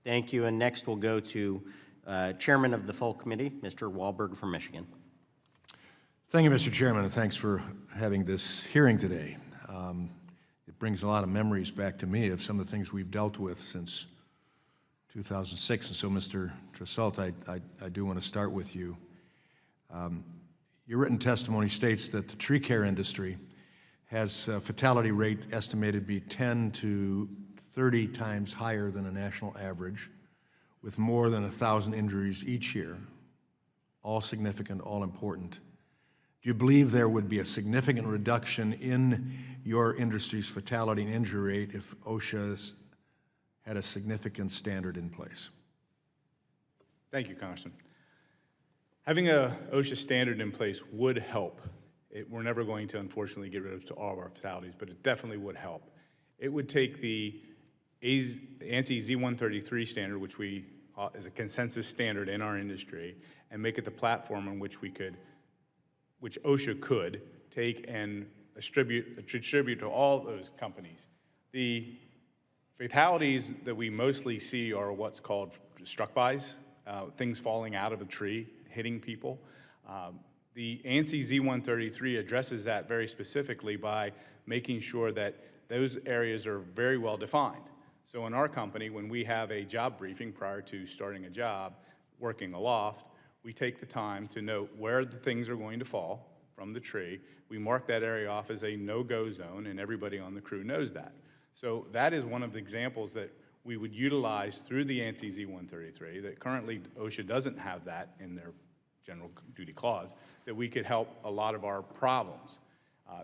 Thank you. And next we'll go to Chairman of the Full Committee, Mr. Walberg from Michigan. Thank you, Mr. Chairman, and thanks for having this hearing today. It brings a lot of memories back to me of some of the things we've dealt with since 2006. And so, Mr. Tresselt, I do want to start with you. Your written testimony states that the tree care industry has a fatality rate estimated to be 10 to 30 times higher than a national average, with more than 1,000 injuries each year, all significant, all important. Do you believe there would be a significant reduction in your industry's fatality and injury rate if OSHA had a significant standard in place? Thank you, Congressman. Having a OSHA standard in place would help. We're never going to, unfortunately, get rid of all of our fatalities, but it definitely would help. It would take the ANSI Z133 standard, which is a consensus standard in our industry, and make it the platform on which which OSHA could take and distribute to all those companies. The fatalities that we mostly see are what's called struck-bys, things falling out of a tree, hitting people. The ANSI Z133 addresses that very specifically by making sure that those areas are very well defined. So in our company, when we have a job briefing prior to starting a job, working a loft, we take the time to note where the things are going to fall from the tree. We mark that area off as a no-go zone, and everybody on the crew knows that. So that is one of the examples that we would utilize through the ANSI Z133, that currently OSHA doesn't have that in their general duty clause, that we could help a lot of our problems.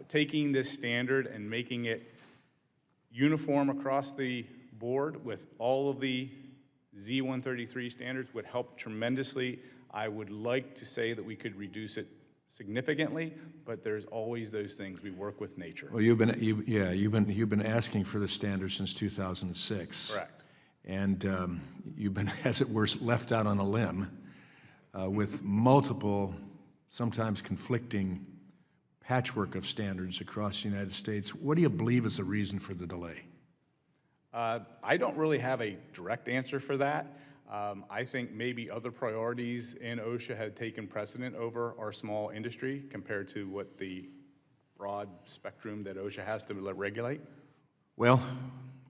Taking this standard and making it uniform across the board with all of the Z133 standards would help tremendously. I would like to say that we could reduce it significantly, but there's always those things. We work with nature. Well, you've been asking for the standard since 2006. Correct. And you've been, as it were, left out on a limb with multiple, sometimes conflicting patchwork of standards across the United States. What do you believe is the reason for the delay? I don't really have a direct answer for that. I think maybe other priorities in OSHA had taken precedent over our small industry compared to what the broad spectrum that OSHA has to regulate. Well,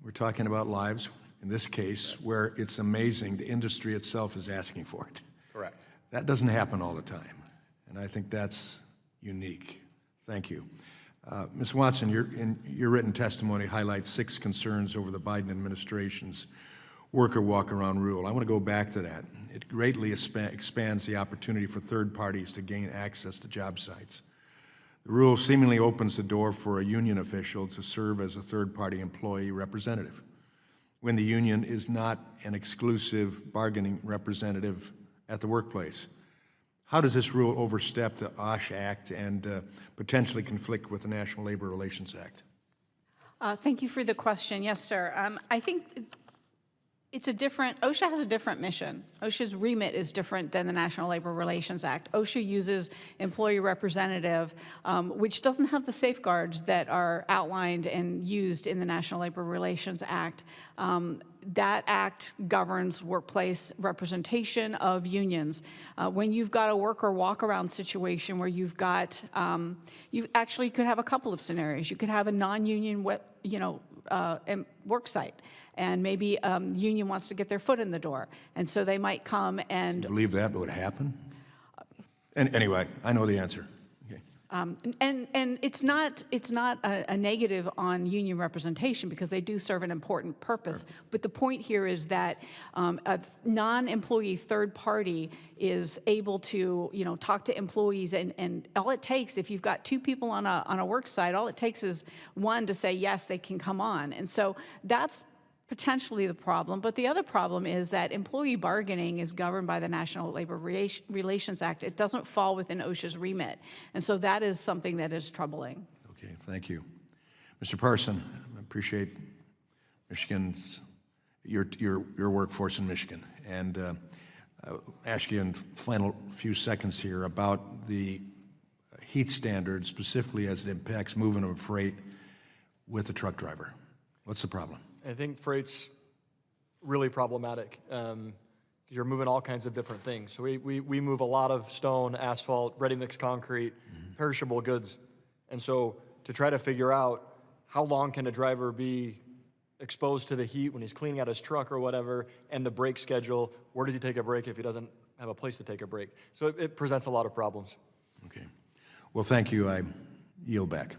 we're talking about lives, in this case, where it's amazing the industry itself is asking for it. Correct. That doesn't happen all the time, and I think that's unique. Thank you. Ms. Watson, your written testimony highlights 6 concerns over the Biden administration's worker walk-around rule. I want to go back to that. It greatly expands the opportunity for third parties to gain access to job sites. The rule seemingly opens the door for a union official to serve as a third-party employee representative when the union is not an exclusive bargaining representative at the workplace. How does this rule overstep the OSHA Act and potentially conflict with the National Labor Relations Act? Thank you for the question. Yes, sir. I think OSHA has a different mission. OSHA's remit is different than the National Labor Relations Act. OSHA uses employee representative, which doesn't have the safeguards that are outlined and used in the National Labor Relations Act. That act governs workplace representation of unions. When you've got a worker walk-around situation where you've got, you actually could have a couple of scenarios. You could have a non-union, work site, and maybe union wants to get their foot in the door, and so they might come and. Do you believe that would happen? And anyway, I know the answer. Okay. And it's not a negative on union representation because they do serve an important purpose. Sure. But the point here is that a non-employee third party is able to talk to employees, and all it takes, if you've got 2 people on a work site, all it takes is one to say yes, they can come on. And so that's potentially the problem. But the other problem is that employee bargaining is governed by the National Labor Relations Act. It doesn't fall within OSHA's remit. And so that is something that is troubling. Okay, thank you. Mr. Parson, I appreciate Michigan's, your workforce in Michigan. And I'll ask you in the final few seconds here about the heat standard, specifically as it impacts movement of freight with the truck driver. What's the problem? I think freight's really problematic. You're moving all kinds of different things. So we move a lot of stone, asphalt, ready-mix concrete, perishable goods. And so to try to figure out how long can a driver be exposed to the heat when he's cleaning out his truck or whatever, and the break schedule, where does he take a break if he doesn't have a place to take a break? So it presents a lot of problems. Okay. Well, thank you. I yield back.